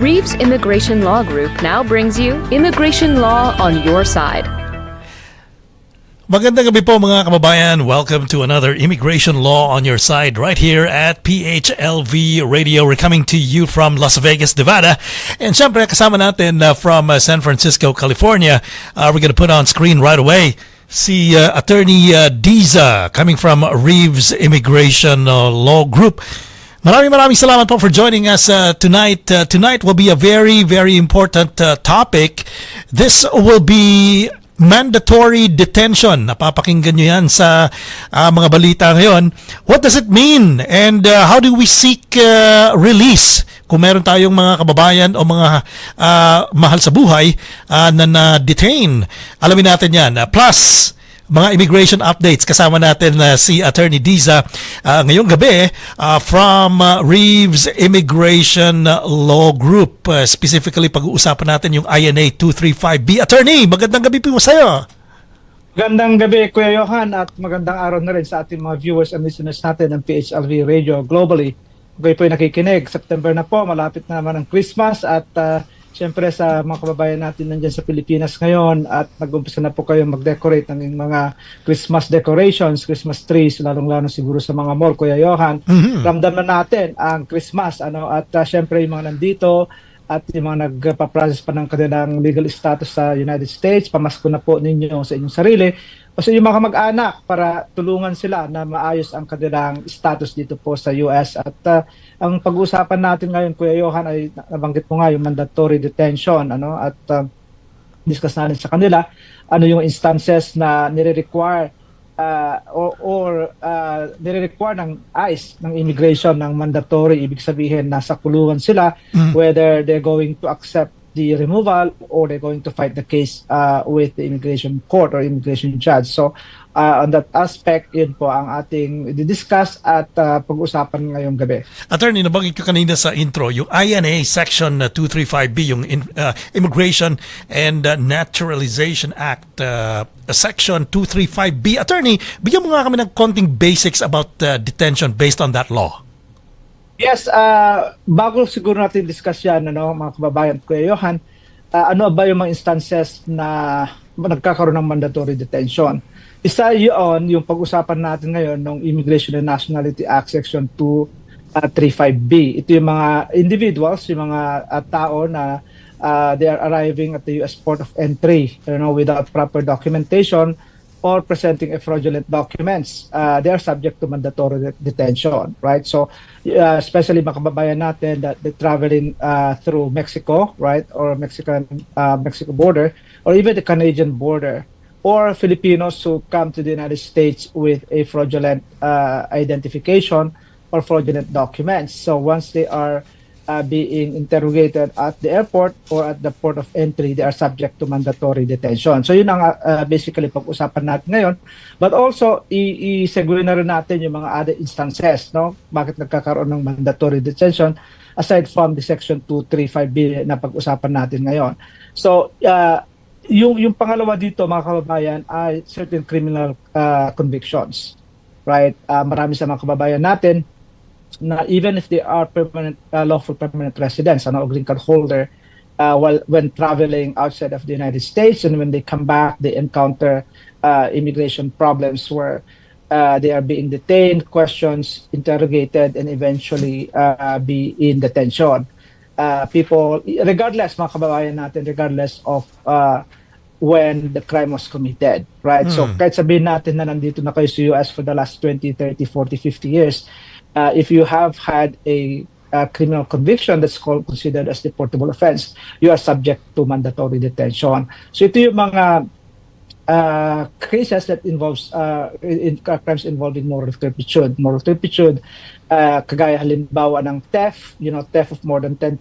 Reeves Immigration Law Group now brings you Immigration Law on Your Side. Magandang gabi po mga kababayan. Welcome to another Immigration Law on Your Side right here at PHLV Radio. We're coming to you from Las Vegas, Nevada. And syempre kasama natin from San Francisco, California. We're going to put on screen right away si Attorney Diza coming from Reeves Immigration Law Group. Maraming salamat po for joining us tonight. Tonight will be a very, very important topic. This will be mandatory detention. Napapakinggan nyo yan sa mga balita ngayon. What does it mean? And how do we seek release? Kung meron tayong mga kababayan o mga mahal sa buhay na na-detain. Alamin natin yan. Plus, mga immigration updates. Kasama natin si Attorney Diza ngayong gabi from Reeves Immigration Law Group. Specifically, pag-uusapan natin yung INA 235B. Attorney, magandang gabi po sa iyo. Magandang gabi, Kuya Johan, at magandang araw na rin sa ating mga viewers and listeners natin ng PHLV Radio globally. Kung kayo po yung nakikinig, September na po, malapit na naman ang Christmas at siyempre sa mga kababayan natin nandyan sa Pilipinas ngayon at nag-umpisa na po kayong mag-decorate ng mga Christmas decorations, Christmas trees, lalong-lalo siguro sa mga mall, Kuya Johan. Ramdam na natin ang Christmas at siyempre yung mga nandito at yung mga nagpa-process pa ng kanilang legal status sa United States, pamasko na po ninyo sa inyong sarili o sa inyong mga mag-anak para tulungan sila na maayos ang kanilang status dito po sa US. At ang pag-uusapan natin ngayon, Kuya Johan, ay nabanggit mo nga yung mandatory detention at discuss natin sa kanila ano yung instances na nire-require or nire-require ng ICE, ng immigration, ng mandatory. Ibig sabihin nasa kulungan sila whether they're going to accept the removal or they're going to fight the case with the immigration court or immigration judge. So on that aspect, yun po ang ating i-discuss at pag-usapan ngayong gabi. Attorney, nabanggit ko kanina sa intro, yung INA Section 235B, yung Immigration and Naturalization Act, Section 235B. Attorney, bigyan mo nga kami ng konting basics about detention based on that law. Yes, bago siguro natin discuss yan, mga kababayan, Kuya Johan, ano ba yung mga instances na nagkakaroon ng mandatory detention? Isa yun, yung pag-usapan natin ngayon ng Immigration and Nationality Act Section 235B. Ito yung mga individuals, yung mga tao na they are arriving at the U.S. port of entry without proper documentation or presenting a fraudulent documents. They are subject to mandatory detention, right? So, especially mga kababayan natin that they're traveling through Mexico, right? Or Mexico border, or even the Canadian border, or Filipinos who come to the United States with a fraudulent identification or fraudulent documents. So, once they are being interrogated at the airport or at the port of entry, they are subject to mandatory detention. So yun ang basically pag-usapan natin ngayon. But also, i-segure na rin natin yung mga other instances, bakit nagkakaroon ng mandatory detention aside from the Section 235B na pag-usapan natin ngayon. So, yung pangalawa dito, mga kababayan, ay certain criminal convictions. Right? Marami sa mga kababayan natin na even if they are permanent lawful permanent residents o green card holder when traveling outside of the United States, and when they come back they encounter immigration problems where they are being detained, questions, interrogated, and eventually be in detention. People, regardless mga kababayan natin, regardless of when the crime was committed, right? So kahit sabihin natin na nandito na kayo sa US for the last 20, 30, 40, 50 years, if you have had a criminal conviction that's considered as deportable offense, you are subject to mandatory detention. So ito yung mga cases that involves crimes involving moral turpitude. Moral turpitude, kagaya halimbawa ng theft, theft of more than 10,000,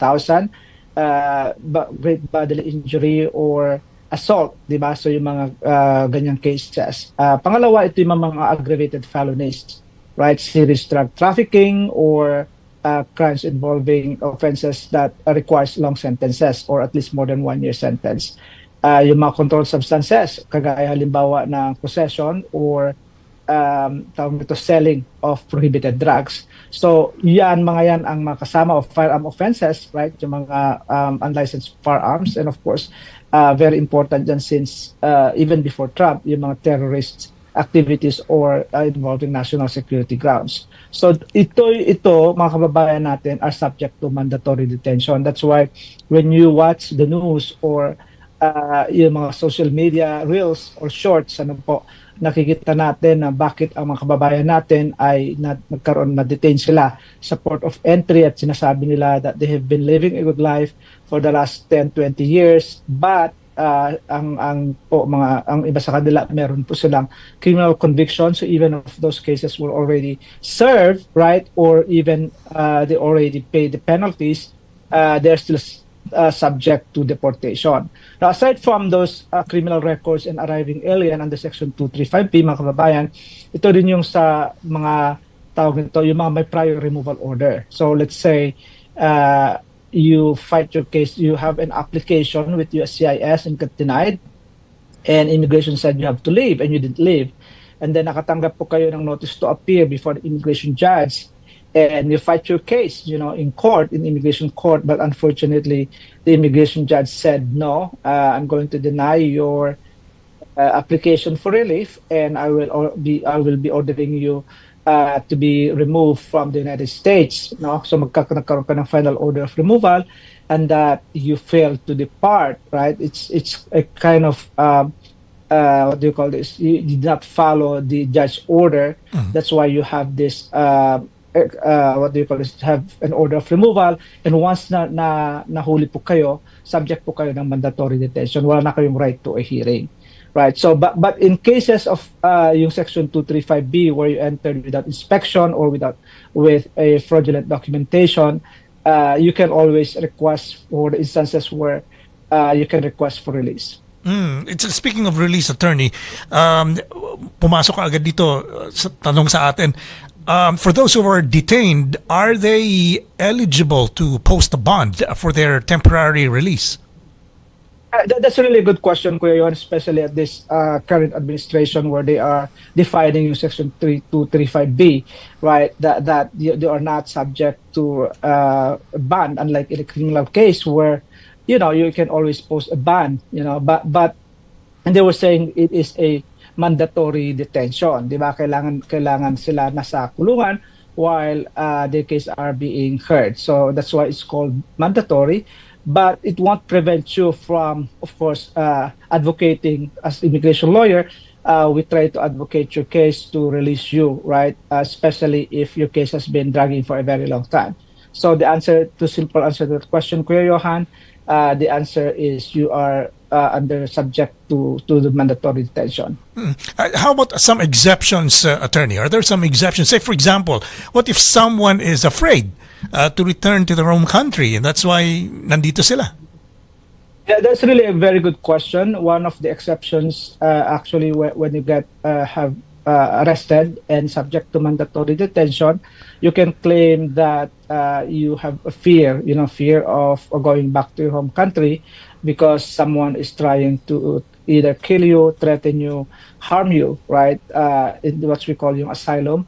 great bodily injury or assault, di ba? So yung mga ganyang cases. Pangalawa, ito yung mga aggravated felonies, right? Serious drug trafficking or crimes involving offenses that requires long sentences or at least more than 1 year sentence. Yung mga controlled substances, kagaya halimbawa ng possession or tawag nito, selling of prohibited drugs. So mga yan ang mga kasama of firearm offenses, right? Yung mga unlicensed firearms, and of course, very important dyan since even before Trump, yung mga terrorist activities or involving national security grounds. So ito mga kababayan natin are subject to mandatory detention. That's why when you watch the news or yung mga social media reels or shorts, nakikita natin na bakit ang mga kababayan natin ay na-detain sila sa port of entry at sinasabi nila that they have been living a good life for the last 10-20 years, but ang iba sa kanila meron po silang criminal convictions, so even if those cases were already served, right, or even they already paid the penalties, they're still subject to deportation. Now, aside from those criminal records and arriving alien under Section 235B, mga kababayan, ito rin yung sa mga tawag nito, yung mga may prior removal order. So let's say you fight your case, you have an application with USCIS and got denied, and immigration said you have to leave and you didn't leave. And then nakatanggap po kayo ng notice to appear before the immigration judge, and you fight your case, in court, in immigration court, but unfortunately the immigration judge said, no, I'm going to deny your application for relief, and I will be ordering you to be removed from the United States. So magkakaroon ka ng final order of removal, and that you fail to depart, right? It's a kind of what do you call this? You did not follow the judge's order. That's why you have this what do you call this? Have an order of removal, and once na nahuli po kayo, subject po kayo ng mandatory detention. Wala na kayong right to a hearing. Right. So, but in cases of yung Section 235B, where you entered without inspection or with a fraudulent documentation, you can always request for the instances where you can request for release. Speaking of release, attorney, pumasok ka agad dito sa tanong sa atin. For those who are detained, are they eligible to post a bond for their temporary release? That's a really good question, Kuya Yon, especially at this current administration where they are defining Section 3235B, right? That they are not subject to a ban, unlike in a criminal case where, you can always post a ban, but and they were saying it is a mandatory detention, di ba? Kailangan sila nasa kulungan while their case are being heard. So that's why it's called mandatory. But it won't prevent you from, of course, advocating as immigration lawyer. We try to advocate your case to release you, right? Especially if your case has been dragging for a very long time. So simple answer to that question, Kuya Johan, the answer is you are subject to the mandatory detention. How about some exceptions, attorney? Are there some exceptions? Say, for example, what if someone is afraid to return to their home country, and that's why nandito sila? Yeah, that's really a very good question. One of the exceptions, actually, when you get arrested and subject to mandatory detention, you can claim that you have a fear of going back to your home country because someone is trying to either kill you, threaten you, harm you, right? In what we call yung asylum,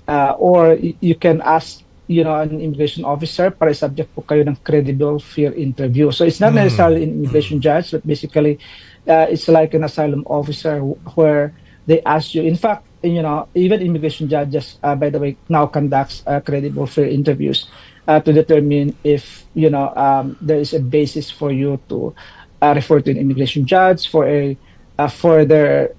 or you can ask an immigration officer para subject po kayo ng credible fear interview. So it's not necessarily an immigration judge, but basically it's like an asylum officer where they ask you. In fact, even immigration judges, by the way, now conducts credible fear interviews to determine if there is a basis for you to refer to an immigration judge for a further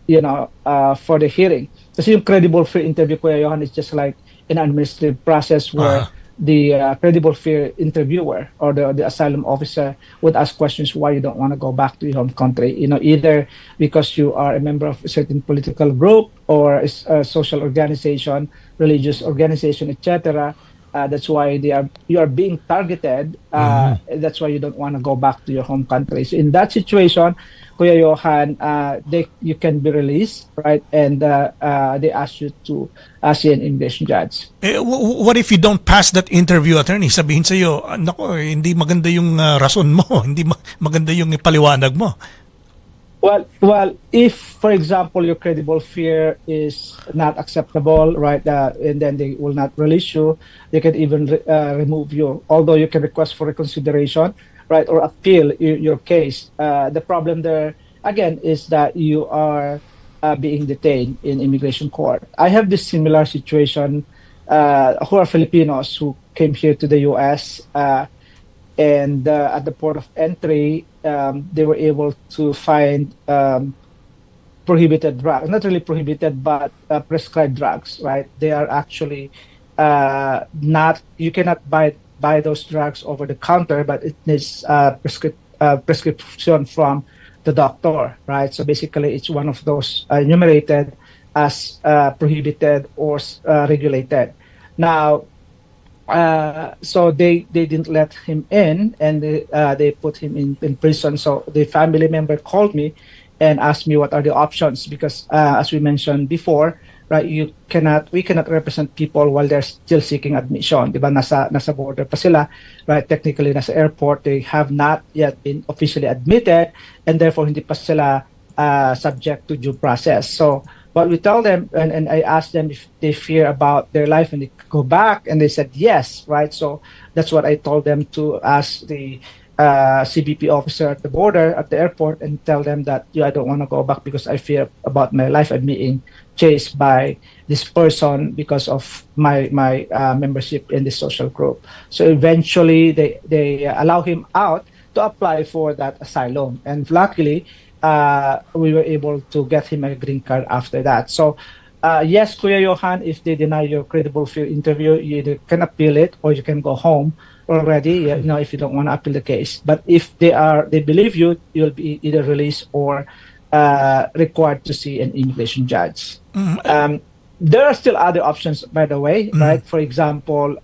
for the hearing. Kasi yung credible fear interview, Kuya Johan, is just like an administrative process where the credible fear interviewer or the asylum officer would ask questions why you don't want to go back to your home country. Either because you are a member of a certain political group or a social organization, religious organization, etc. That's why you are being targeted. That's why you don't want to go back to your home country. So in that situation, Kuya Johan, you can be released, right? And they ask you to see an immigration judge. What if you don't pass that interview, attorney? Sabihin sa'yo, nako, hindi maganda yung rason mo, hindi maganda yung paliwanag mo. If, for example, your credible fear is not acceptable, right, and then they will not release you, they can even remove you. Although you can request for reconsideration, right, or appeal your case. The problem there again is that you are being detained in immigration court. I have this similar situation. Who are Filipinos who came here to the U.S. And at the port of entry, they were able to find prohibited drugs, not really prohibited, but prescribed drugs, right? They are actually not, you cannot buy those drugs over the counter, but it needs prescription from the doctor, right? So basically, it's one of those enumerated as prohibited or regulated. Now, so they didn't let him in, and they put him in prison. So the family member called me and asked me what are the options, because as we mentioned before, right, we cannot represent people while they're still seeking admission. Diba, nasa border pa sila, right? Technically nasa airport, they have not yet been officially admitted, and therefore hindi pa sila subject to due process. So what we tell them, and I asked them if they fear about their life and they go back, and they said yes, right? So that's what I told them, to ask the CBP officer at the border, at the airport, and tell them that, I don't want to go back because I fear about my life. I'm being chased by this person because of my membership in this social group. So eventually they allow him out to apply for that asylum, and luckily we were able to get him a green card after that. So yes, Kuya Johan, if they deny your credible fear interview, you either can appeal it or you can go home already, if you don't want to appeal the case. But if they believe you, you'll be either released or required to see an immigration judge. There are still other options, by the way, right? For example,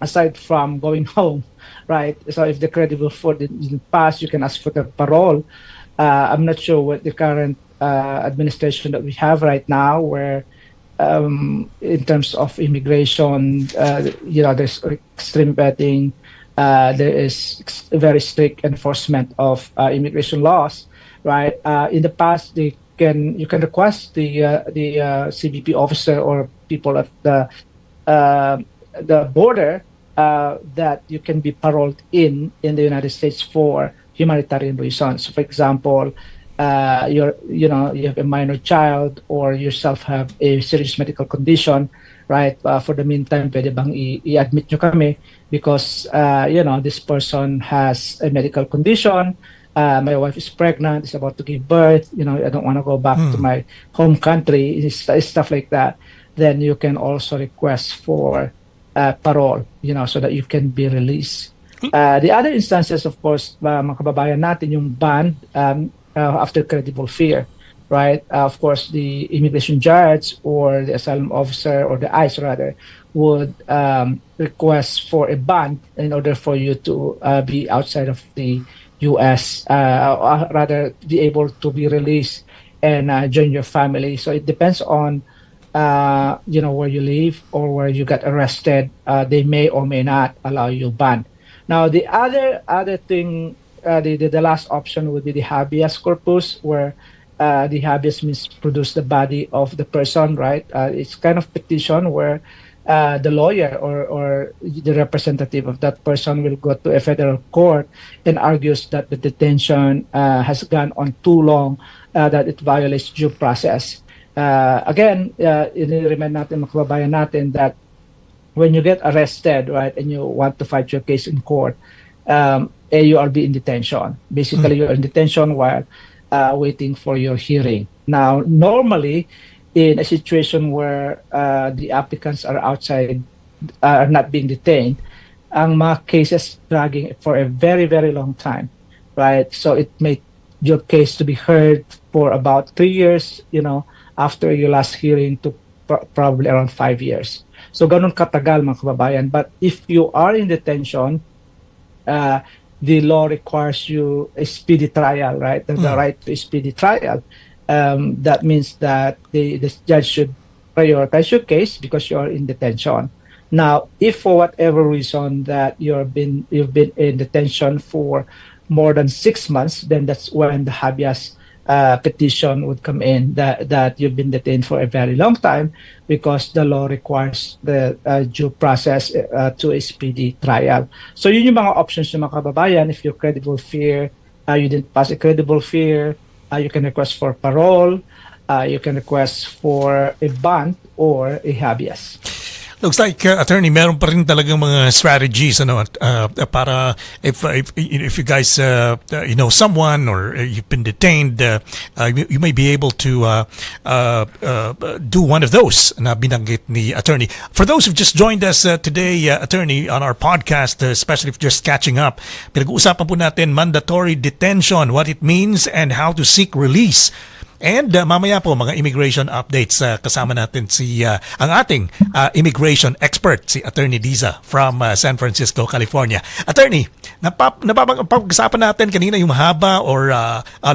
aside from going home, right? So if the credible fear didn't pass, you can ask for the parole. I'm not sure what the current administration that we have right now, where in terms of immigration, there's extreme vetting, there is very strict enforcement of immigration laws, right? In the past, you can request the CBP officer or people at the border that you can be paroled in the United States for humanitarian reasons. For example, you have a minor child, or yourself have a serious medical condition, right? For the meantime, pwede bang i-admit nyo kami because, this person has a medical condition. My wife is pregnant, is about to give birth. I don't want to go back to my home country, stuff like that. Then you can also request for parole, so that you can be released. The other instances, of course, mga kababayan natin, yung ban after credible fear, right? Of course, the immigration judge or the asylum officer, or the ICE rather, would request for a bond in order for you to be outside of the U.S., rather be able to be released and join your family. So it depends on where you live or where you got arrested. They may or may not allow you bond. Now, the other thing, the last option would be the habeas corpus, where the habeas means produce the body of the person, right? It's kind of petition where the lawyer or the representative of that person will go to a federal court and argues that the detention has gone on too long, that it violates due process. Again, i-remind natin, mga kababayan natin, that when you get arrested, right, and you want to fight your case in court, you are in detention. Basically, you're in detention while waiting for your hearing. Now, normally, in a situation where the applicants are outside, are not being detained, ang mga cases dragging for a very, very long time, right? So it may your case to be heard for about 3 years, after your last hearing, to probably around 5 years. So ganun katagal, mga kababayan. But if you are in detention, the law requires you a speedy trial, right? The right to a speedy trial. That means that the judge should prioritize your case because you are in detention. Now, if for whatever reason that you've been in detention for more than 6 months, then that's when the habeas petition would come in that you've been detained for a very long time because the law requires the due process to a speedy trial. So yun yung mga options ng mga kababayan. If you credible fear, you didn't pass a credible fear, you can request for parole, you can request for a bond or a habeas. Looks like, attorney, meron pa rin talagang mga strategies para if you guys know someone or you've been detained, you may be able to do one of those na binanggit ni attorney. For those who've just joined us today, attorney, on our podcast, especially if just catching up, pinag-uusapan po natin mandatory detention, what it means and how to seek release. And mamaya po mga immigration updates, kasama natin ang ating immigration expert, si Attorney Diza from San Francisco, California. Attorney, napapag-usapan natin kanina yung mahaba or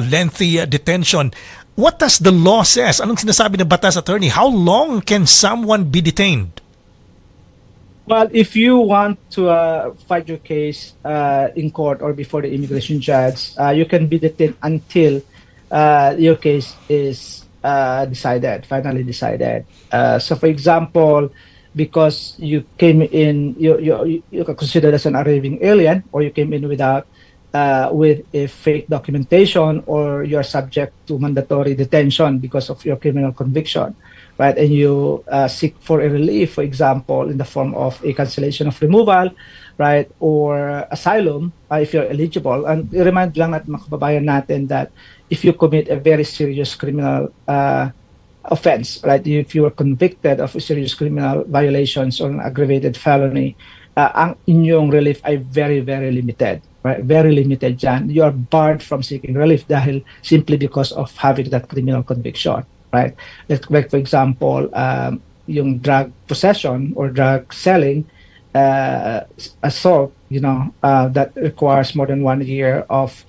lengthy detention. What does the law says? Anong sinasabi ng batas, attorney? How long can someone be detained? Well, if you want to fight your case in court or before the immigration judge, you can be detained until your case is finally decided. So, for example, because you came in, you're considered as an arriving alien, or you came in with a fake documentation, or you're subject to mandatory detention because of your criminal conviction, right? And you seek for a relief, for example, in the form of a cancellation of removal, right, or asylum, if you're eligible. And i-remind lang at mga kababayan natin that if you commit a very serious criminal offense, right, if you were convicted of a serious criminal violations or an aggravated felony, ang inyong relief ay very, very limited. Right? Very limited dyan. You are barred from seeking relief dahil simply because of having that criminal conviction. Right? Like for example, yung drug possession or drug selling, assault, that requires more than 1 year of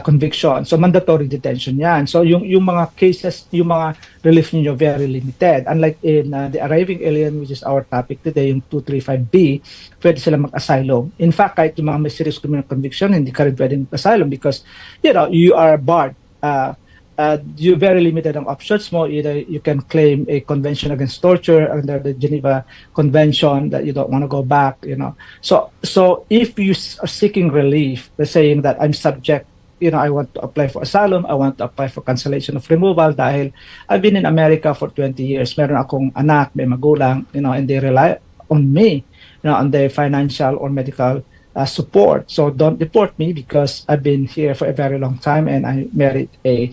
conviction. So mandatory detention yan. So yung mga cases, yung mga relief niyo very limited. Unlike in the arriving alien, which is our topic today, yung 235B, pwede sila mag-asylum. In fact, kahit yung mga may serious criminal conviction, hindi ka rin pwede mag-asylum because, you are barred. You're very limited ang options mo. Either you can claim a convention against torture under the Geneva Convention that you don't want to go back, So if you are seeking relief, they're saying that I'm subject, I want to apply for asylum, I want to apply for cancellation of removal dahil I've been in America for 20 years. Meron akong anak, may magulang, and they rely on me, on their financial or medical support. So don't deport me because I've been here for a very long time and I merit a,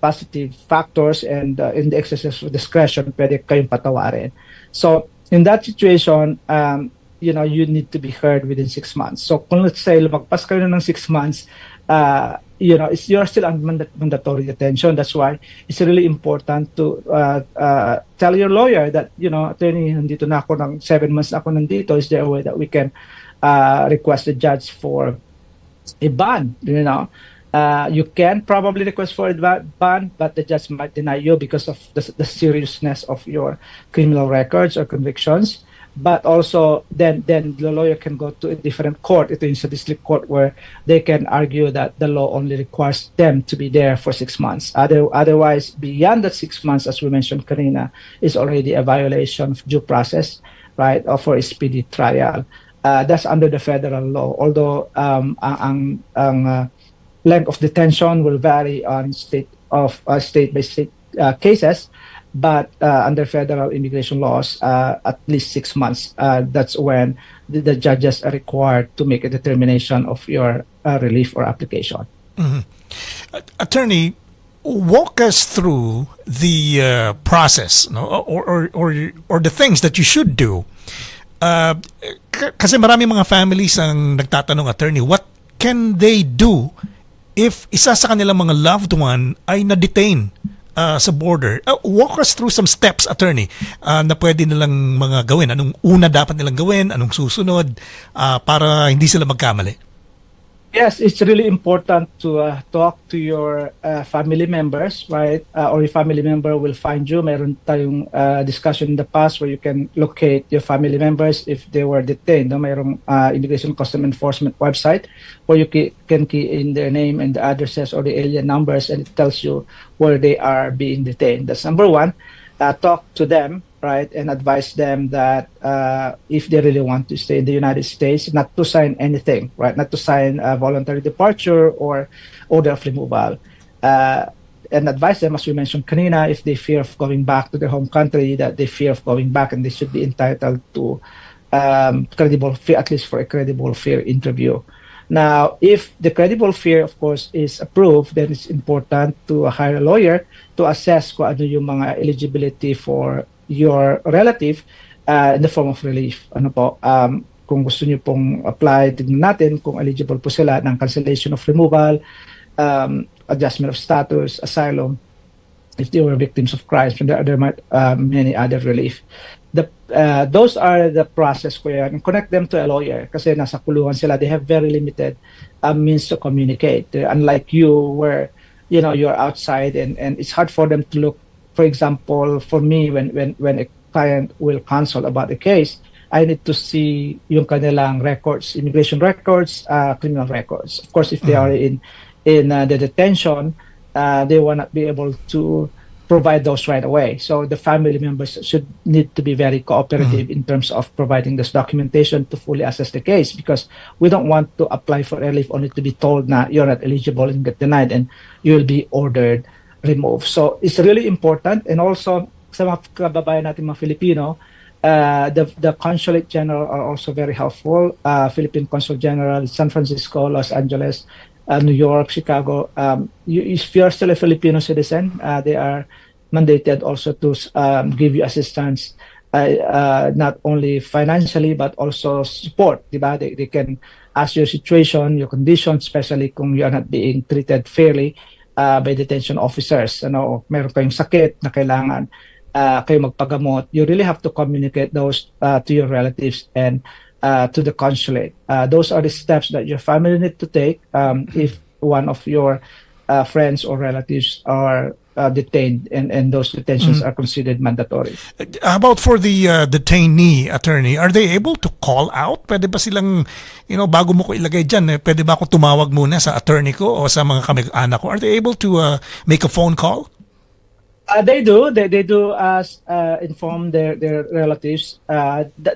positive factors, and in the exercise of discretion, pwede kayong patawarin. So in that situation, you need to be heard within 6 months. So kung let's say lumagpas kayo ng 6 months, you're still on mandatory detention. That's why it's really important to tell your lawyer that, attorney, nandito na ako ng 7 months ako nandito. Is there a way that we can request the judge for a bond? You can probably request for a bond, but the judge might deny you because of the seriousness of your criminal records or convictions. But also, then the lawyer can go to a different court. Ito yung sa district court where they can argue that the law only requires them to be there for 6 months. Otherwise, beyond that 6 months, as we mentioned kanina, is already a violation of due process, right, or for a speedy trial. That's under the federal law. Although ang length of detention will vary on state by state cases. But under federal immigration laws, at least 6 months, that's when the judges are required to make a determination of your relief or application. Mm-hmm. Attorney, walk us through the process, or the things that you should do. Kasi marami mga families ang nagtatanong, attorney, what can they do if isa sa kanilang mga loved one ay na-detain sa border? Walk us through some steps, attorney, na pwede nilang mga gawin. Anong una dapat nilang gawin? Anong susunod para hindi sila magkamali? Yes, it's really important to talk to your family members, right? Or your family member will find you. Meron tayong discussion in the past where you can locate your family members if they were detained. No? Mayroong Immigration Custom Enforcement website where you can key in their name and the addresses or the alien numbers, and it tells you where they are being detained. That's number one. Talk to them, right, and advise them that if they really want to stay in the United States, not to sign anything, right, not to sign a voluntary departure or order of removal. And advise them, as we mentioned kanina, if they fear of going back to their home country, that they fear of going back and they should be entitled to credible fear, at least for a credible fear interview. Now, if the credible fear, of course, is approved, then it's important to hire a lawyer to assess kung ano yung mga eligibility for your relative in the form of relief. Ano po, kung gusto niyo pong apply, tignan natin kung eligible po sila ng cancellation of removal, adjustment of status, asylum, if they were victims of crimes, and there might many other relief. Those are the process ko yan. Connect them to a lawyer kasi nasa kulungan sila. They have very limited means to communicate. Unlike you where, you know, you're outside and it's hard for them to look. For example, for me, when a client will consult about a case, I need to see yung kanilang records, immigration records, criminal records. Of course, if they are in the detention, they will not be able to provide those right away. So the family members should need to be very cooperative in terms of providing this documentation to fully assess the case, because we don't want to apply for relief only to be told na you're not eligible and get denied and you will be ordered removed. So it's really important. And also sa mga kababayan natin mga Filipino, the consulate general are also very helpful. Philippine Consul General, San Francisco, Los Angeles, New York, Chicago. If you are still a Filipino citizen, they are mandated also to give you assistance, not only financially but also support. Diba? They can ask your situation, your condition, especially kung you are not being treated fairly by detention officers. Ano, meron kayong sakit na kailangan kayo magpagamot. You really have to communicate those to your relatives and to the consulate. Those are the steps that your family need to take if one of your friends or relatives are detained, and those detentions are considered mandatory. How about for the detainee, attorney? Are they able to call out? Pwede ba silang, bago mo ko ilagay dyan, pwede ba ako tumawag muna sa attorney ko o sa mga kamag-anak ko? Are they able to make a phone call? They do. They do inform their relatives.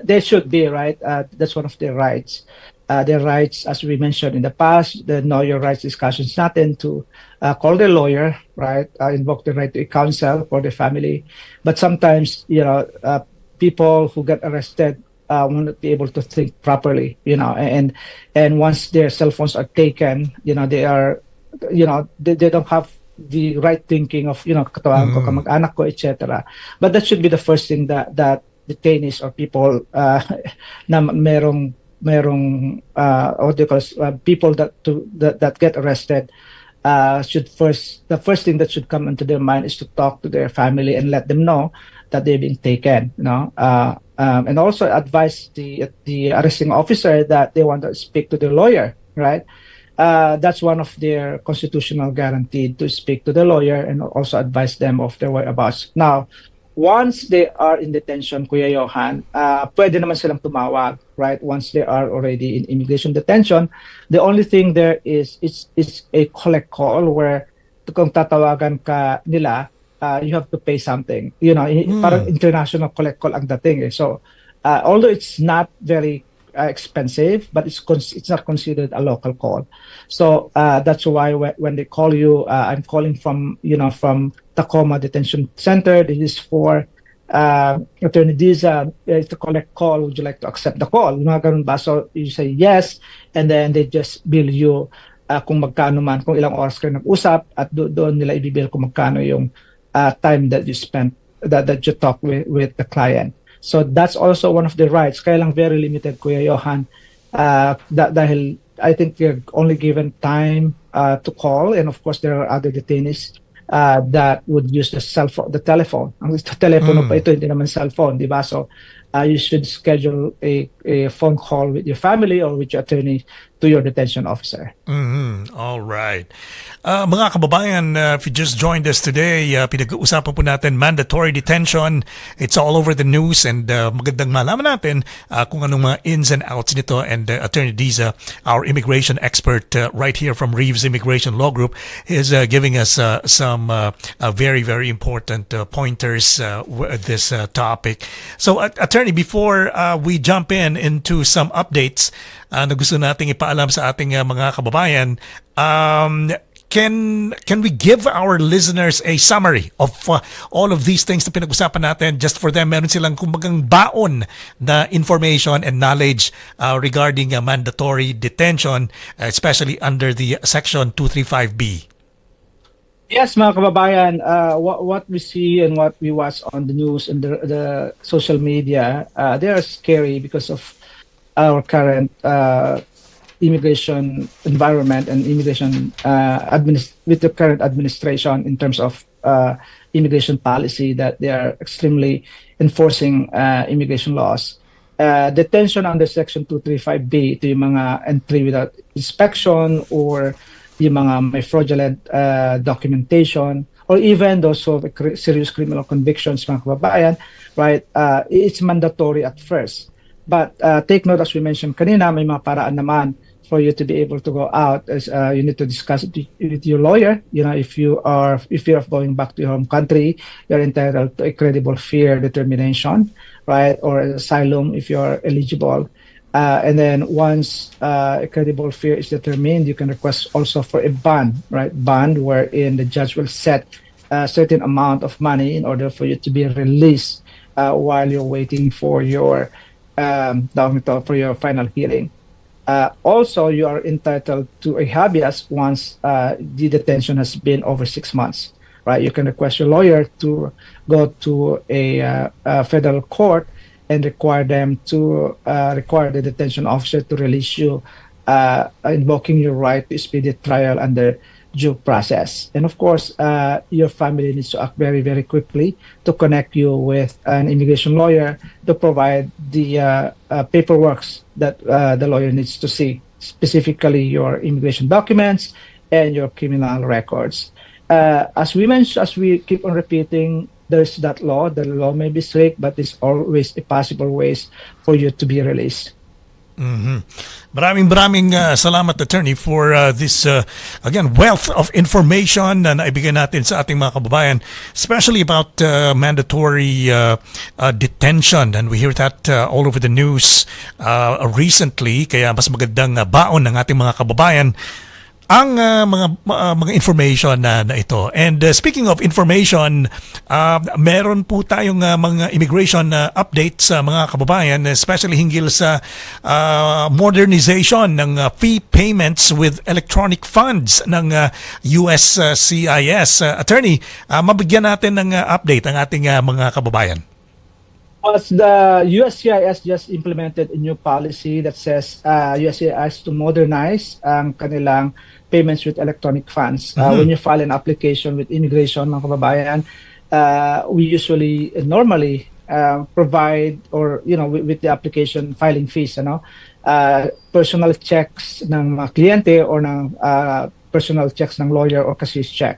They should be, right. That's one of their rights. Their rights, as we mentioned in the past, the know your rights discussions natin to call their lawyer, right. Invoke the right to counsel for the family. But sometimes, people who get arrested will not be able to think properly, and once their cell phones are taken, they are, they don't have the right thinking of, katawagan ko, kamag-anak ko, etc. But that should be the first thing that detainees or people na merong what do you call people that get arrested the first thing that should come into their mind is to talk to their family and let them know that they're being taken, and also advise the arresting officer that they want to speak to their lawyer, right? That's one of their constitutional guarantee, to speak to the lawyer and also advise them of their whereabouts. Now, once they are in detention, Kuya Johan, pwede naman silang tumawag, right? Once they are already in immigration detention, the only thing there is it's a collect call where kung tatawagan ka nila, you have to pay something. Parang international collect call ang dating. So, although it's not very expensive, but it's not considered a local call. So that's why when they call you, I'm calling from Tacoma Detention Center. This is for Attorney Diza. It's a collect call. Would you like to accept the call? Ganun ba? So you say yes, and then they just bill you kung magkano man, kung ilang oras kayo nag-usap, at doon nila ibibill kung magkano yung time that you spent, that you talk with the client. So that's also one of the rights. Kaya lang very limited, Kuya Johan, dahil I think you're only given time to call, and of course there are other detainees that would use the telephone. Ang telepono pa ito, hindi naman cellphone, di ba? So you should schedule a phone call with your family or with your attorney to your detention officer. All right. Mga kababayan, if you just joined us today, pinag-uusapan po natin mandatory detention. It's all over the news and magandang malaman natin kung anong mga ins and outs nito. And Attorney Diza, our immigration expert right here from Reeves Immigration Law Group, is giving us some very, very important pointers with this topic. So, Attorney, before we jump into some updates na gusto nating ipaalam sa ating mga kababayan, can we give our listeners a summary of all of these things na pinag-usapan natin just for them? Meron silang kumbagang baon na information and knowledge regarding mandatory detention, especially under the Section 235B. Yes, mga kababayan, what we see and what we watch on the news and the social media, they are scary because of our current immigration environment and immigration with the current administration in terms of immigration policy, that they are extremely enforcing immigration laws. Detention under Section 235B, ito yung mga entry without inspection or yung mga may fraudulent documentation, or even those who have serious criminal convictions, mga kababayan, right? It's mandatory at first. But take note, as we mentioned kanina, may mga paraan naman for you to be able to go out. As you need to discuss it with your lawyer. You know, if you are going back to your home country, you're entitled to a credible fear determination, right, or asylum if you are eligible. And then once a credible fear is determined, you can request also for a bond, right? Bond wherein the judge will set a certain amount of money in order for you to be released while you're waiting for your final hearing. Also, you are entitled to a habeas once the detention has been over 6 months, right? You can request your lawyer to go to a federal court and require them to require the detention officer to release you, invoking your right to speedy trial under due process. And of course, your family needs to act very, very quickly to connect you with an immigration lawyer to provide the paperwork that the lawyer needs to see, specifically your immigration documents and your criminal records. As we mentioned, as we keep on repeating, there's that law. The law may be strict, but there's always a possible ways for you to be released. Maraming salamat, Attorney, for this again wealth of information na naibigay natin sa ating mga kababayan, especially about mandatory detention, and we hear that all over the news recently. Kaya mas magandang baon ng ating mga kababayan ang mga information na ito. And speaking of information, meron po tayong mga immigration updates sa mga kababayan, especially hinggil sa modernization ng fee payments with electronic funds ng USCIS. Attorney, mabigyan natin ng update ang ating mga kababayan. As the USCIS just implemented a new policy that says USCIS to modernize ang kanilang payments with electronic funds. When you file an application with immigration, mga kababayan, we normally provide, or with the application filing fees, personal checks ng mga kliyente or ng personal checks ng lawyer or cashier's check.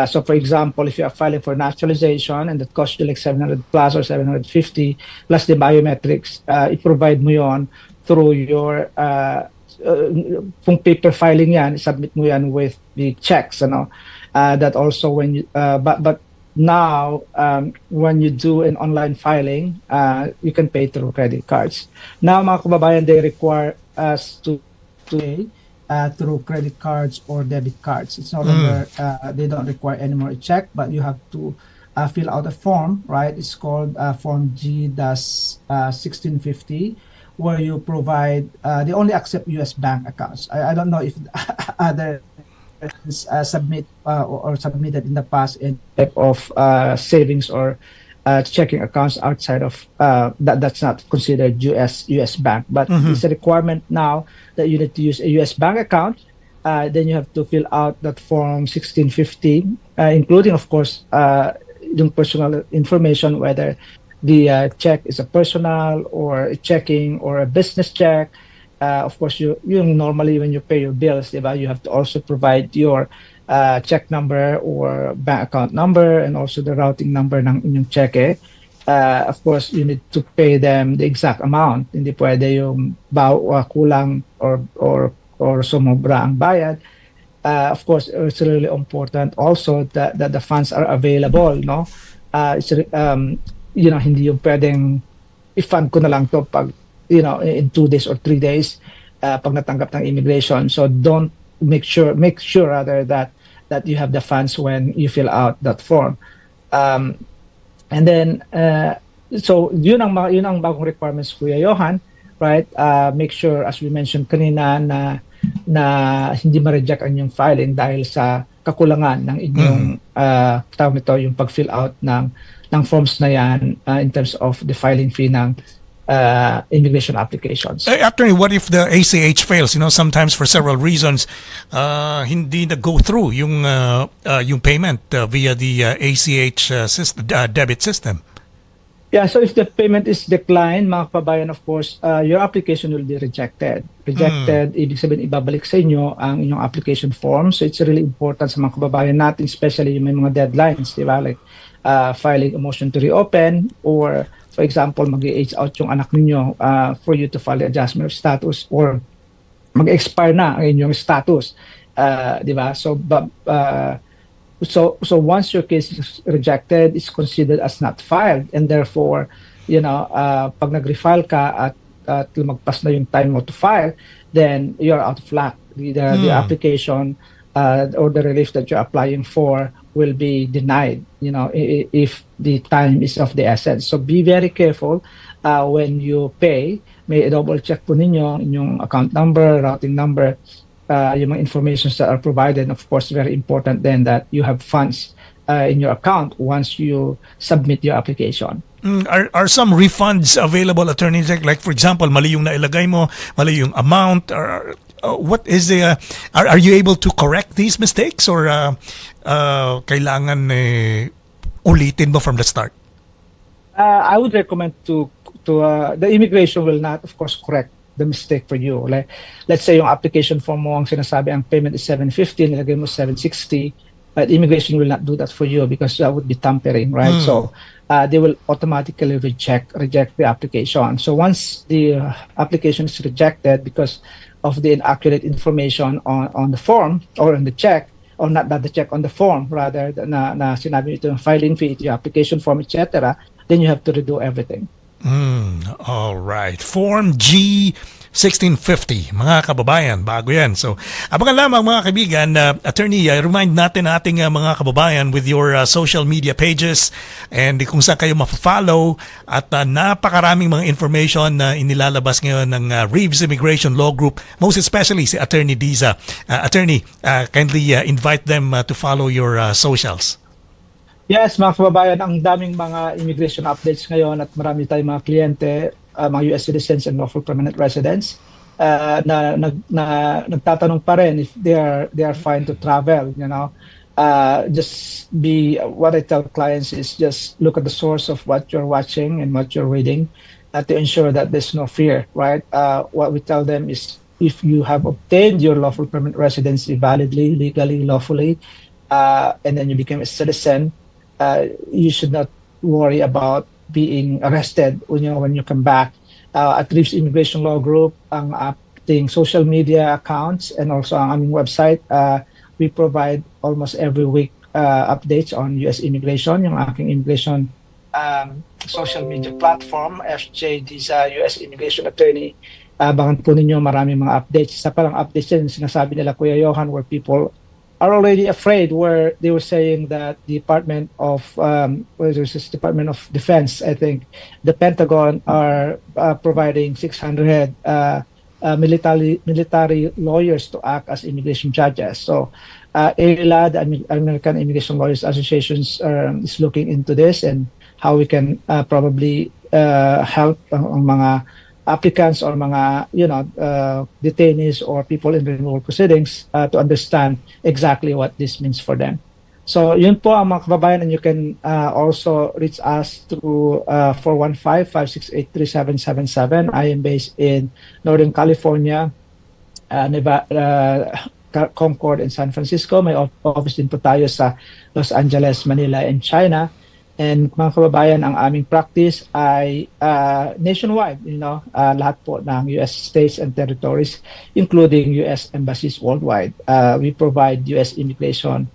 So for example, if you are filing for naturalization and that costs you like 700 plus or 750 plus the biometrics, i-provide mo yon through your kung paper filing yan, submit mo yan with the checks, that also when you but now when you do an online filing, you can pay through credit cards. Now, mga kababayan, they require us to pay through credit cards or debit cards. It's no longer they don't require anymore a check, but you have to fill out a form, right? It's called Form G-1650, where you provide, they only accept U.S. bank accounts. I don't know if other submitted in the past in type of savings or checking accounts outside of that's not considered U.S. bank. But it's a requirement now that you need to use a U.S. bank account. Then you have to fill out that Form 1650, including, of course, yung personal information, whether the check is a personal or a checking or a business check. Of course, you normally when you pay your bills, diba, you have to also provide your check number or bank account number and also the routing number ng inyong cheque. Of course, you need to pay them the exact amount. Hindi pwede yung kulang or sumobra ang bayad. Of course, it's really important also that the funds are available, no? Hindi yung pwedeng i-fund ko na lang to pag, in 2 days or 3 days pag natanggap ng immigration. So don't make sure rather that you have the funds when you fill out that form. And then, so yun ang bagong requirements, Kuya Johan, right? Make sure, as we mentioned kanina, na hindi ma-reject ang inyong filing dahil sa kakulangan ng inyong tawag nito, yung pag-fill out ng forms na yan in terms of the filing fee ng immigration applications. Attorney, what if the ACH fails? Sometimes for several reasons, hindi na go through yung payment via the ACH debit system. Yeah, so if the payment is declined, mga kababayan, of course, your application will be rejected. Ibig sabihin, ibabalik sa inyo ang inyong application form. So it's really important sa mga kababayan natin, especially yung may mga deadlines, di ba? Like filing a motion to reopen, or for example, mag-age out yung anak ninyo for you to file the adjustment of status, or mag-expire na ang inyong status, di ba? So once your case is rejected, it's considered as not filed, and therefore, pag nag-refile ka at lumagpas na yung time mo to file, then you're out of luck. The application or the relief that you're applying for will be denied, if the time is of the essence. So be very careful when you pay. May double check po ninyo inyong account number, routing number, yung mga informations that are provided. Of course, very important then that you have funds in your account once you submit your application. Are some refunds available, Attorney Jack? Like for example, mali yung nailagay mo, mali yung amount, or what is the are you able to correct these mistakes, or kailangan ulitin mo from the start? I would recommend to the immigration will not, of course, correct the mistake for you. Like, let's say yung application form mo, ang sinasabi ang payment is 750, nilagay mo 760, but immigration will not do that for you because that would be tampering, right? So they will automatically reject the application. So once the application is rejected because of the inaccurate information on the form or on the check, or not the check, on the form rather, na sinabi ito yung filing fee, ito yung application form, etc., then you have to redo everything. All right. Form G 1650, mga kababayan, bago yan. So, abangan lamang mga kaibigan. Attorney, remind natin ating mga kababayan with your social media pages and kung saan kayo ma-follow, at napakaraming mga information na inilalabas ngayon ng Reeves Immigration Law Group, most especially si Attorney Diza. Attorney, kindly invite them to follow your socials. Yes, mga kababayan, ang daming mga immigration updates ngayon at marami tayong mga kliyente, mga US citizens and lawful permanent residents na nagtatanong pa rin if they are fine to travel, just what I tell clients is just look at the source of what you're watching and what you're reading to ensure that there's no fear, right? What we tell them is if you have obtained your lawful permanent residency validly, legally, lawfully, and then you became a citizen, you should not worry about being arrested when you come back. At Reeves Immigration Law Group, ang ating social media accounts and also ang aming website, we provide almost every week updates on US immigration. Yung aking immigration social media platform, FJ Diza, US Immigration Attorney. Abangan po ninyo, maraming mga updates. Isa palang updates yan, sinasabi nila, Kuya Johan, where people are already afraid, where they were saying that the Department of Defense, I think, the Pentagon are providing 600 military lawyers to act as immigration judges. So, AILA, the American Immigration Lawyers Associations, is looking into this and how we can probably help ang mga applicants or mga detainees or people in renewal proceedings to understand exactly what this means for them. So yun po ang mga kababayan, and you can also reach us through 415-568-3777. I am based in Northern California, Nevada, Concord, and San Francisco. May office din po tayo sa Los Angeles, Manila, and China. And mga kababayan, ang aming practice ay nationwide, lahat po ng US states and territories, including US embassies worldwide. We provide US immigration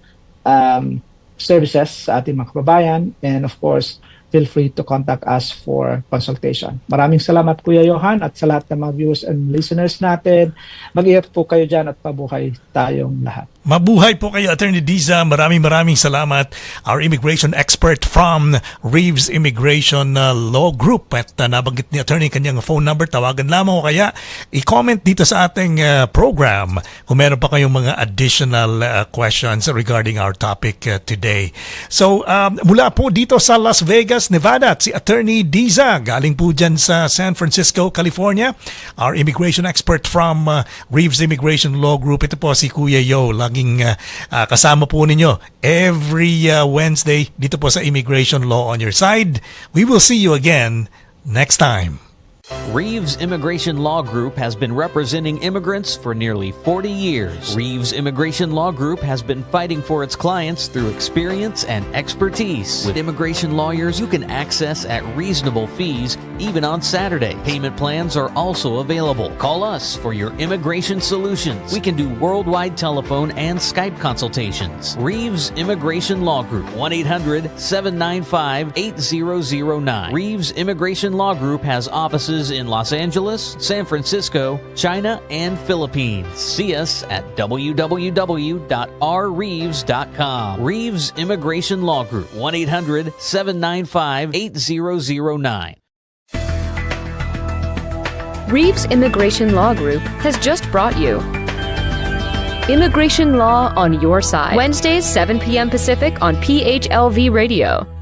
services sa ating mga kababayan, and of course, feel free to contact us for consultation. Maraming salamat, Kuya Johan, at sa lahat ng mga viewers and listeners natin. Mag-ingat po kayo dyan at pabuhay tayong lahat. Mabuhay po kayo, Attorney Diza. Maraming salamat. Our immigration expert from Reeves Immigration Law Group. At nabanggit ni Attorney kanyang phone number. Tawagan lamang o kaya i-comment dito sa ating program kung meron pa kayong mga additional questions regarding our topic today. So, mula po dito sa Las Vegas, Nevada, si Attorney Diza. Galing po dyan sa San Francisco, California. Our immigration expert from Reeves Immigration Law Group. Ito po si Kuya Yo. Kasama po ninyo every Wednesday dito po sa Immigration Law on Your Side. We will see you again next time. Reeves Immigration Law Group has been representing immigrants for nearly 40 years. Reeves Immigration Law Group has been fighting for its clients through experience and expertise. With immigration lawyers you can access at reasonable fees, even on Saturday. Payment plans are also available. Call us for your immigration solutions. We can do worldwide telephone and Skype consultations. Reeves Immigration Law Group, 1-800-795-8009. Reeves Immigration Law Group has offices in Los Angeles, San Francisco, China, and Philippines. See us at www.rreeves.com. Reeves Immigration Law Group, 1-800-795-8009. Reeves Immigration Law Group has just brought you Immigration Law on Your Side. Wednesdays, 7 p.m. Pacific on PHLV Radio.